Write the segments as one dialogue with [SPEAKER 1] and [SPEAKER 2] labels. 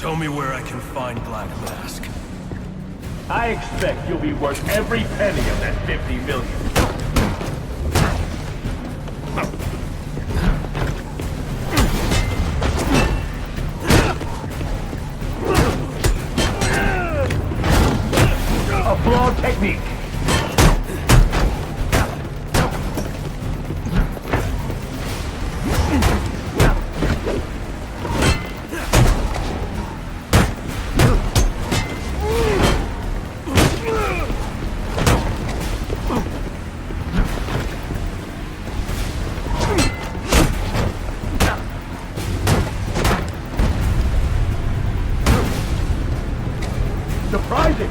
[SPEAKER 1] Tell me where I can find Black Mask.
[SPEAKER 2] I expect you'll be worth every penny of that 50 million. A flawed technique. Surprising!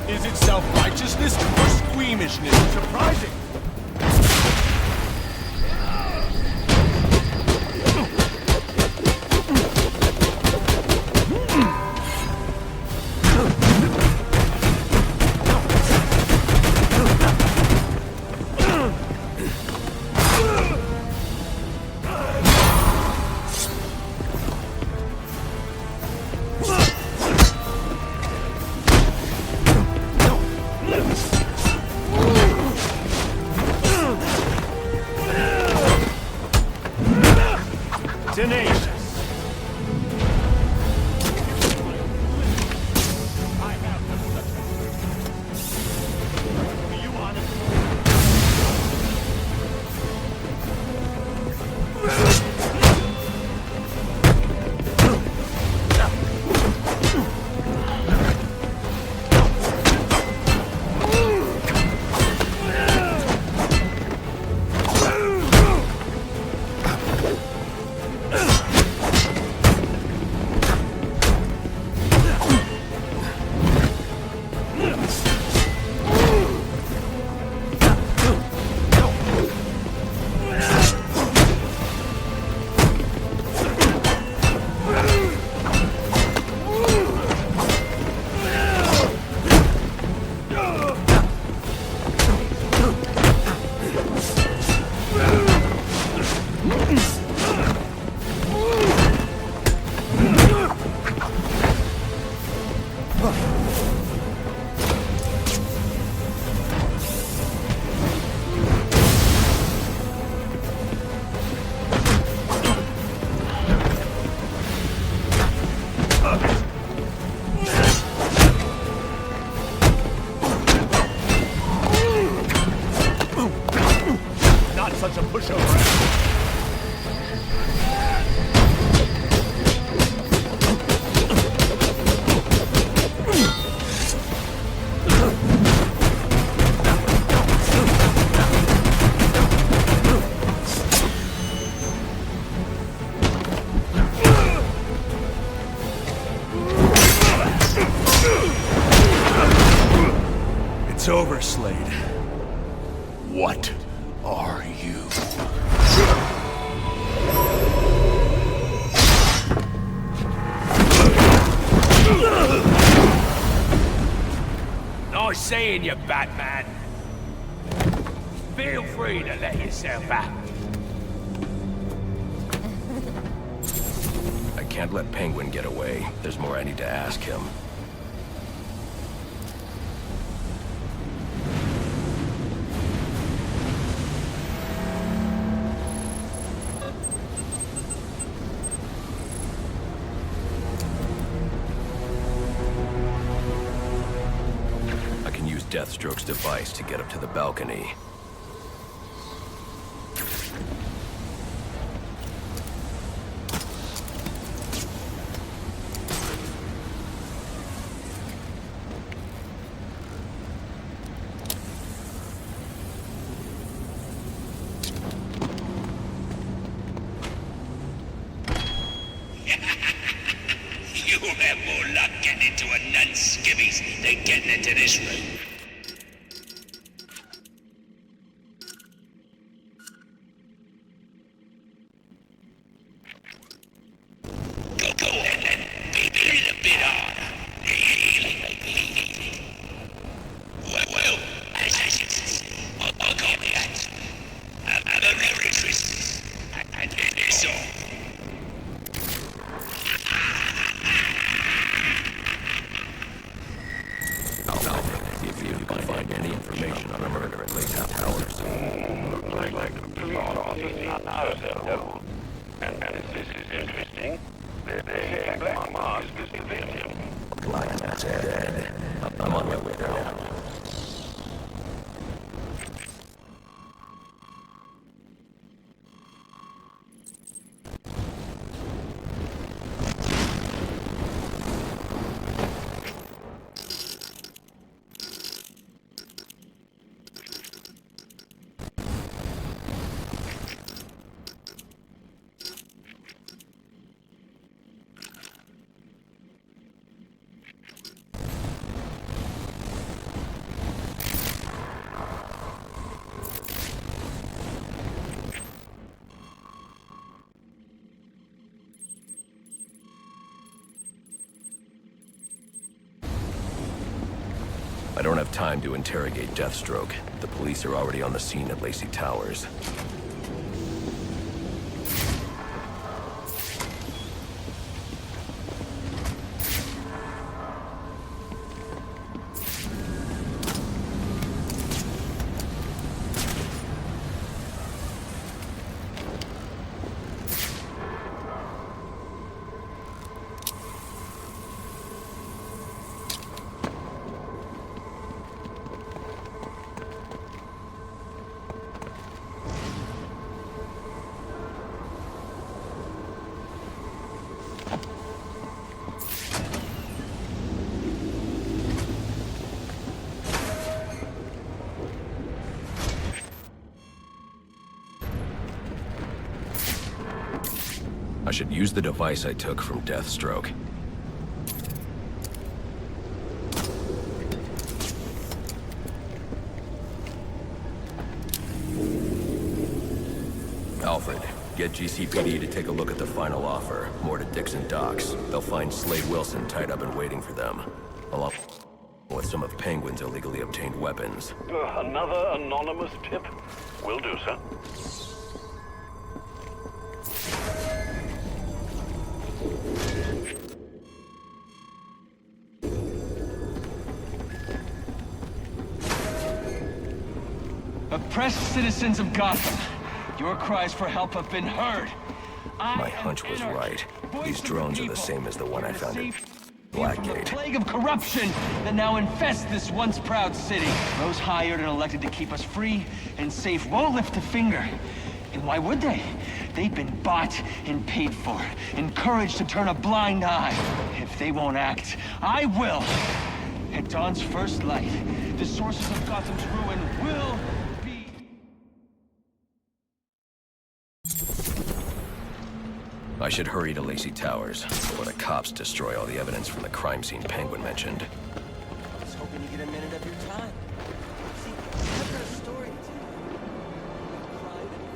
[SPEAKER 1] Is it self-righteousness or squeamishness?
[SPEAKER 2] Surprising! Tenacious. I have no such thing. Do you honestly? Not such a pushover.
[SPEAKER 1] It's over, Slade. What are you?
[SPEAKER 2] Nice seeing you, Batman. Feel free to let yourself out.
[SPEAKER 1] I can't let Penguin get away. There's more I need to ask him.
[SPEAKER 3] Deathstroke's device to get up to the balcony.
[SPEAKER 4] You have more luck getting into a nun's skivvies than getting into this room. Go on then, be a little bit harder. Well, as you see, I'll get the answer. I'm a Merry Christmas, and it's all.
[SPEAKER 3] If you can find any information on a murder at Lake Towers.
[SPEAKER 5] Looks like the police officer knows that. And this is interesting. They have Black Mask is the victim.
[SPEAKER 3] Black Mask dead. I'm on my way there now. I don't have time to interrogate Deathstroke. The police are already on the scene at Lacey Towers. I should use the device I took from Deathstroke. Alfred, get GCPD to take a look at the final offer. More to Dixon Docks. They'll find Slade Wilson tied up and waiting for them, along with some of Penguin's illegally obtained weapons.
[SPEAKER 5] Another anonymous tip? Will do, sir.
[SPEAKER 6] Oppressed citizens of Gotham, your cries for help have been heard.
[SPEAKER 3] My hunch was right. These drones are the same as the one I found in Blackgate.
[SPEAKER 6] The plague of corruption that now infests this once proud city. Those hired and elected to keep us free and safe won't lift a finger. And why would they? They've been bought and paid for, encouraged to turn a blind eye. If they won't act, I will. At dawn's first light, the sources of Gotham's ruin will be...
[SPEAKER 3] I should hurry to Lacey Towers before the cops destroy all the evidence from the crime scene Penguin mentioned.
[SPEAKER 7] I was hoping to get a minute of your time. See, I've got a story to tell you. Crime and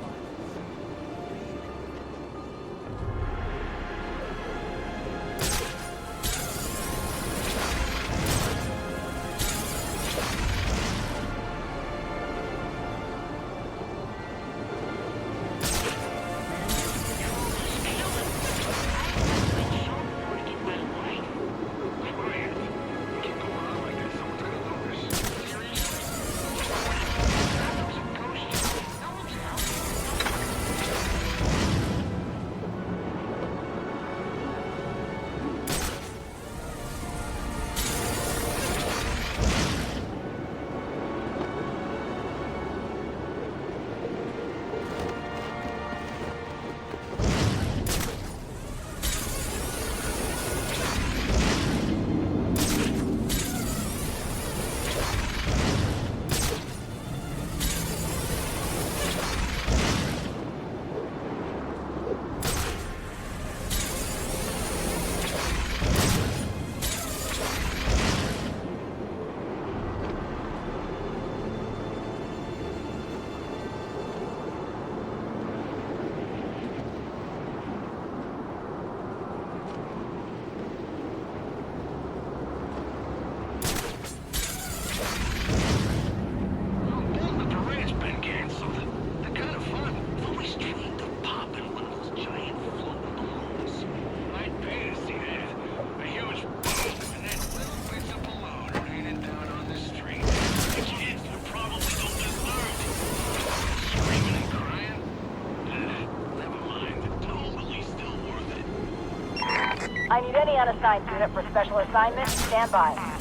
[SPEAKER 8] I need any unassigned unit for special assignment. Stand by.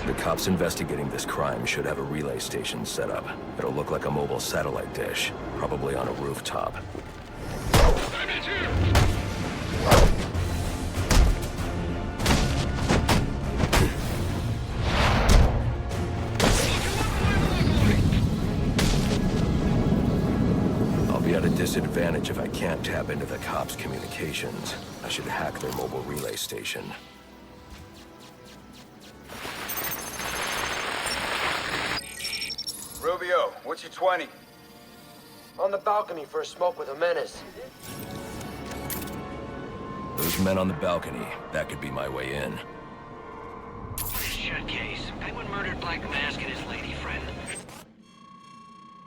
[SPEAKER 3] The cops investigating this crime should have a relay station set up. It'll look like a mobile satellite dish, probably on a rooftop. I'll be at a disadvantage if I can't tap into the cops' communications. I should hack their mobile relay station.
[SPEAKER 9] Rubio, what's your 20?
[SPEAKER 7] On the balcony for a smoke with a menace.
[SPEAKER 3] Those men on the balcony, that could be my way in.
[SPEAKER 10] Shut case. Penguin murdered Black Mask and his lady friend.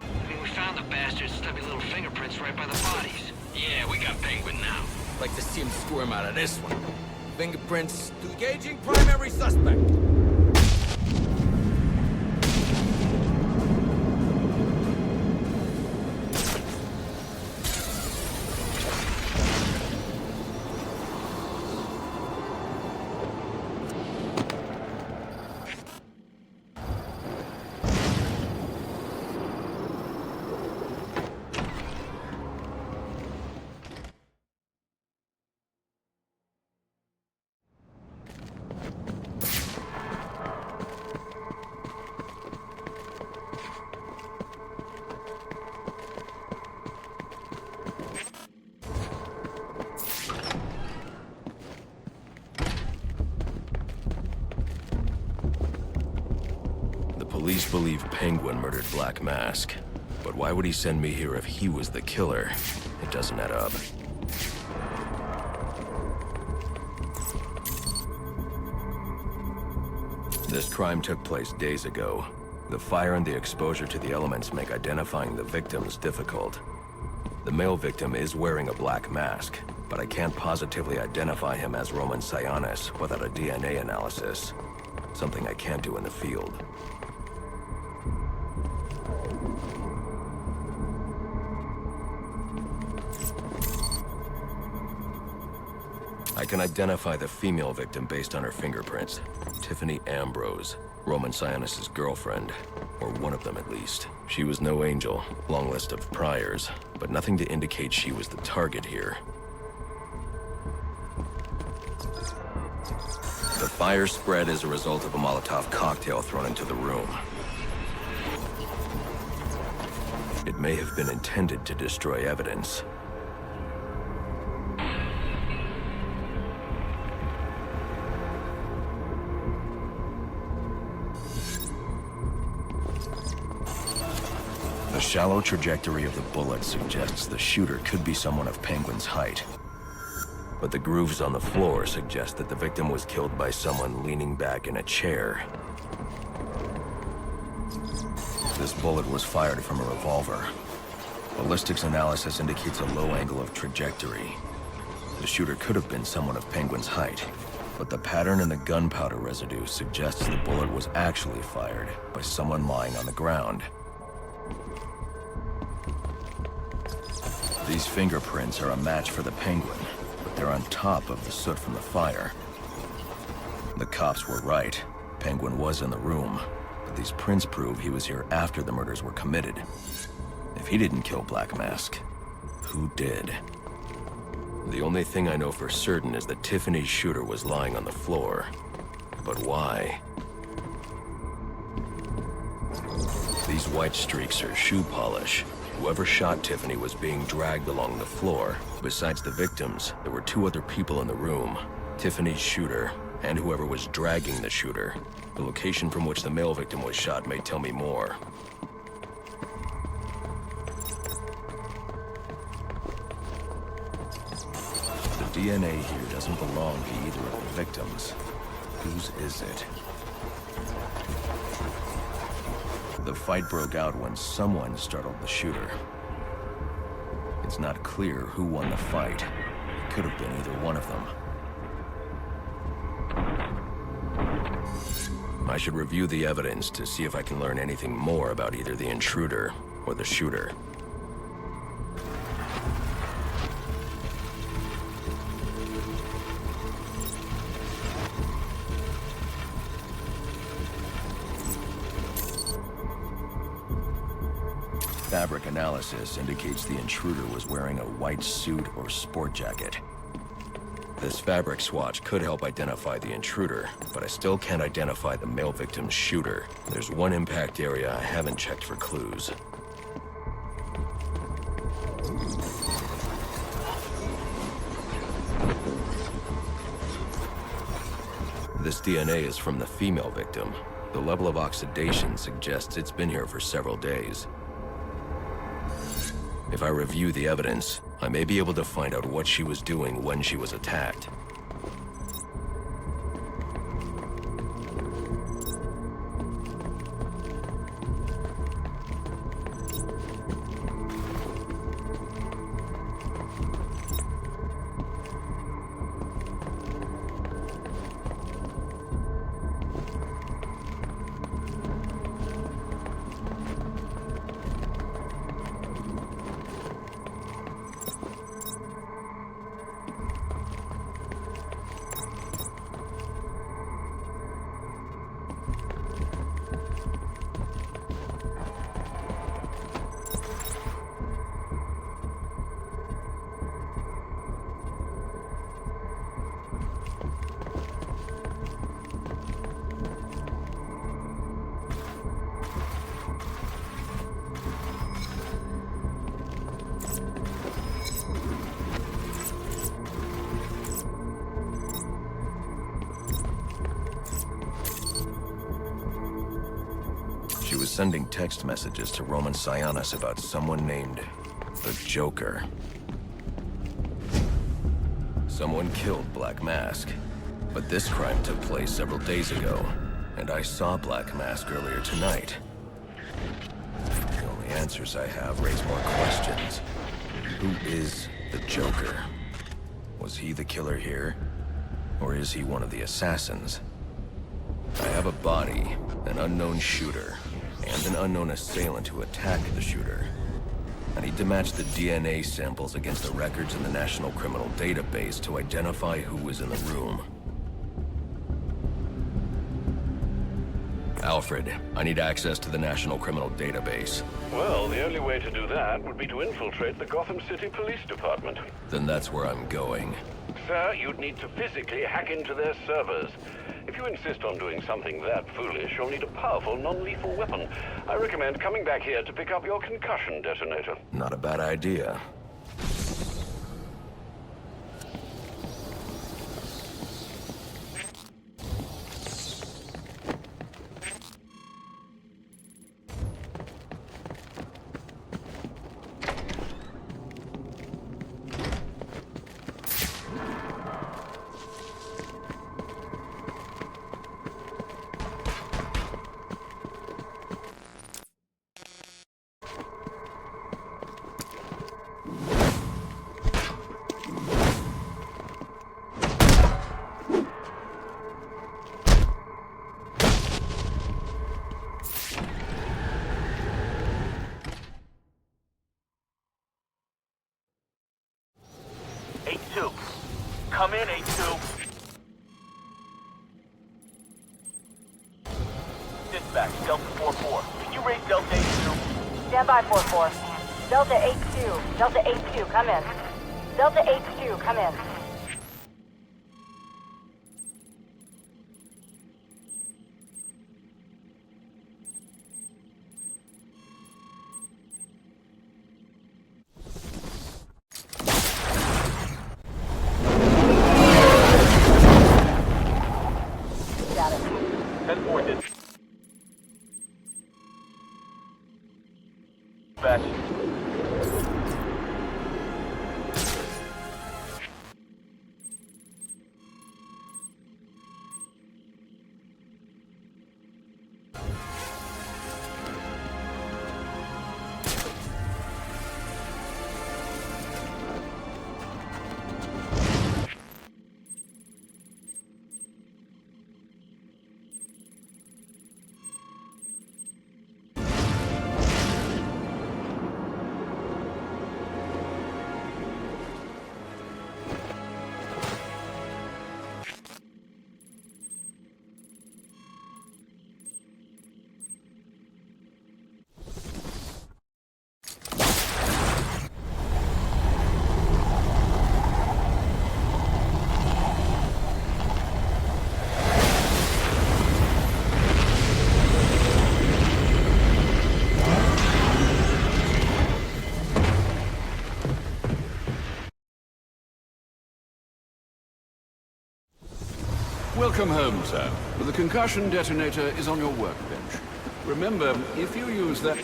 [SPEAKER 10] I mean, we found the bastard's stubby little fingerprints right by the bodies.
[SPEAKER 4] Yeah, we got Penguin now.
[SPEAKER 11] Like to see him squirm out of this one. Fingerprints engaging primary suspect.
[SPEAKER 3] Police believe Penguin murdered Black Mask. But why would he send me here if he was the killer? It doesn't add up. This crime took place days ago. The fire and the exposure to the elements make identifying the victims difficult. The male victim is wearing a black mask, but I can't positively identify him as Roman Sionis without a DNA analysis. Something I can't do in the field. I can identify the female victim based on her fingerprints. Tiffany Ambrose, Roman Sionis' girlfriend, or one of them at least. She was no angel, long list of priors, but nothing to indicate she was the target here. The fire spread as a result of a Molotov cocktail thrown into the room. It may have been intended to destroy evidence. The shallow trajectory of the bullet suggests the shooter could be someone of Penguin's height. But the grooves on the floor suggest that the victim was killed by someone leaning back in a chair. This bullet was fired from a revolver. Ballistics analysis indicates a low angle of trajectory. The shooter could have been someone of Penguin's height, but the pattern in the gunpowder residue suggests the bullet was actually fired by someone lying on the ground. These fingerprints are a match for the Penguin, but they're on top of the soot from the fire. The cops were right. Penguin was in the room, but these prints prove he was here after the murders were committed. If he didn't kill Black Mask, who did? The only thing I know for certain is that Tiffany's shooter was lying on the floor. But why? These white streaks are shoe polish. Whoever shot Tiffany was being dragged along the floor. Besides the victims, there were two other people in the room. Tiffany's shooter, and whoever was dragging the shooter. The location from which the male victim was shot may tell me more. The DNA here doesn't belong to either of the victims. Whose is it? The fight broke out when someone startled the shooter. It's not clear who won the fight. It could have been either one of them. I should review the evidence to see if I can learn anything more about either the intruder or the shooter. Fabric analysis indicates the intruder was wearing a white suit or sport jacket. This fabric swatch could help identify the intruder, but I still can't identify the male victim's shooter. There's one impact area I haven't checked for clues. This DNA is from the female victim. The level of oxidation suggests it's been here for several days. If I review the evidence, I may be able to find out what she was doing when she was attacked. She was sending text messages to Roman Sionis about someone named the Joker. Someone killed Black Mask, but this crime took place several days ago, and I saw Black Mask earlier tonight. The only answers I have raise more questions. Who is the Joker? Was he the killer here? Or is he one of the assassins? I have a body, an unknown shooter, and an unknown assailant who attacked the shooter. I need to match the DNA samples against the records in the National Criminal Database to identify who was in the room. Alfred, I need access to the National Criminal Database.
[SPEAKER 5] Well, the only way to do that would be to infiltrate the Gotham City Police Department.
[SPEAKER 3] Then that's where I'm going.
[SPEAKER 5] Sir, you'd need to physically hack into their servers. If you insist on doing something that foolish, you'll need a powerful, non-lethal weapon. I recommend coming back here to pick up your concussion detonator.
[SPEAKER 3] Not a bad idea.
[SPEAKER 2] Come in, 8-2. Dispatch, Delta 4-4. Can you raise Delta 8-2?
[SPEAKER 8] Stand by 4-4. Delta 8-2. Delta 8-2, come in. Delta 8-2, come in.
[SPEAKER 9] Welcome home, sir. The concussion detonator is on your workbench. Remember, if you use that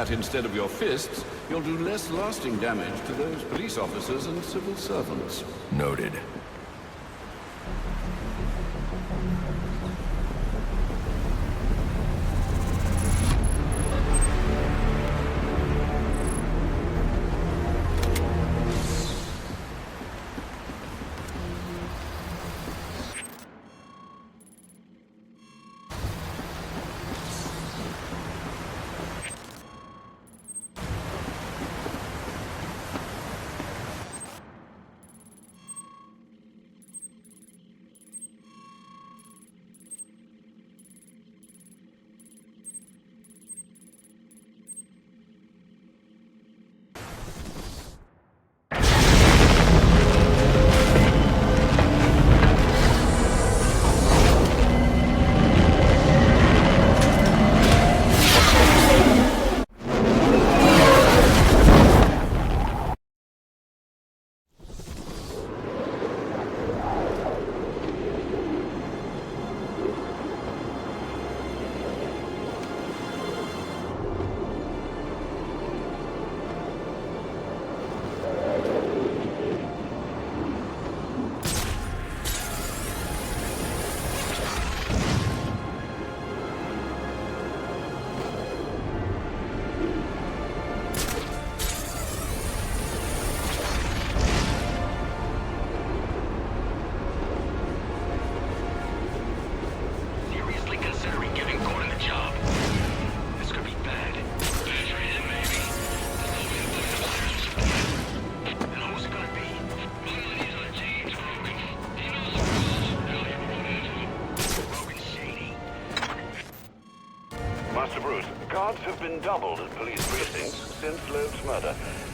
[SPEAKER 9] instead of your fists, you'll do less lasting damage to those police officers and civil servants.
[SPEAKER 3] Noted.
[SPEAKER 5] Guards have been doubled at police precincts since Loeb's murder.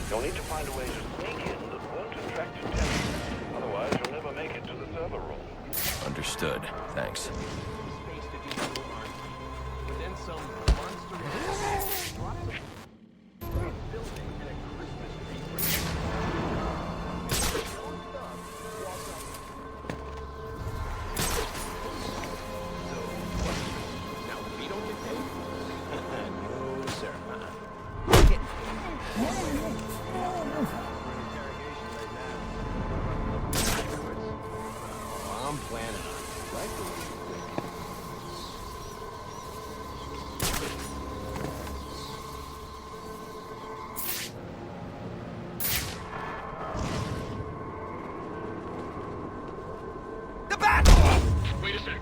[SPEAKER 5] You'll need to find a way to sneak in that won't attract attention. Otherwise, you'll never make it to the server room.
[SPEAKER 3] Understood. Thanks.
[SPEAKER 10] Wait a sec.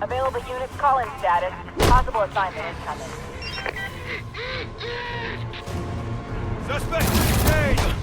[SPEAKER 8] Available units call-in status. Possible assignment incoming.
[SPEAKER 1] Suspect engaged!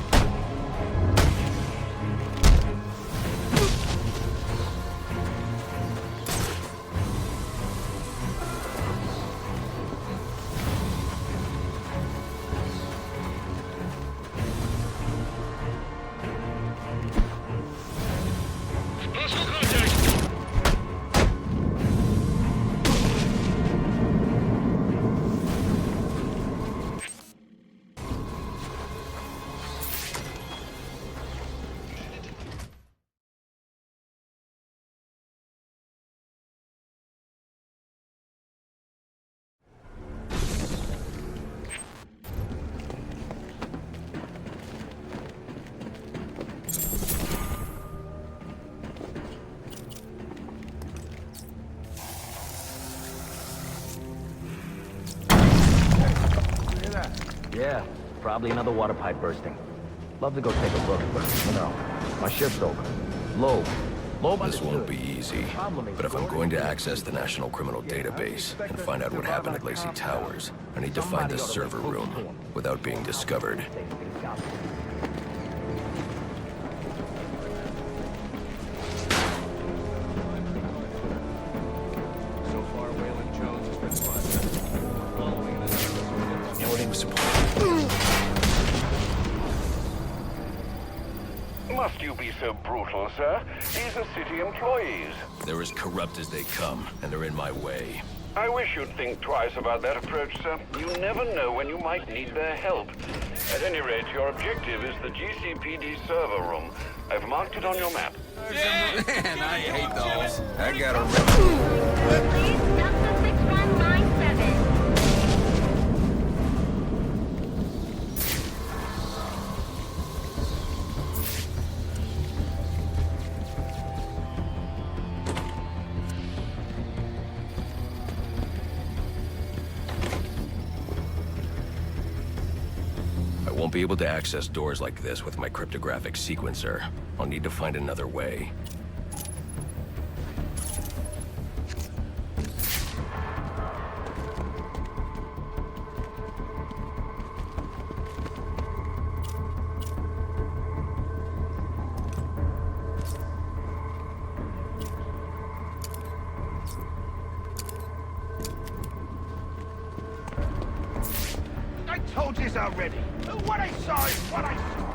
[SPEAKER 12] Yeah, probably another water pipe bursting. Love to go take a look, but, you know, my shift's over. Loeb,
[SPEAKER 3] This won't be easy, but if I'm going to access the National Criminal Database and find out what happened at Lacey Towers, I need to find the server room without being discovered.
[SPEAKER 5] Must you be so brutal, sir? These are city employees.
[SPEAKER 3] They're as corrupt as they come, and they're in my way.
[SPEAKER 5] I wish you'd think twice about that approach, sir. You never know when you might need their help. At any rate, your objective is the GCPD server room. I've marked it on your map.
[SPEAKER 11] Man, I hate those. I got a
[SPEAKER 8] Please, Delta 6197.
[SPEAKER 3] I won't be able to access doors like this with my cryptographic sequencer. I'll need to find another way.
[SPEAKER 1] I told you already. What I saw is what I saw.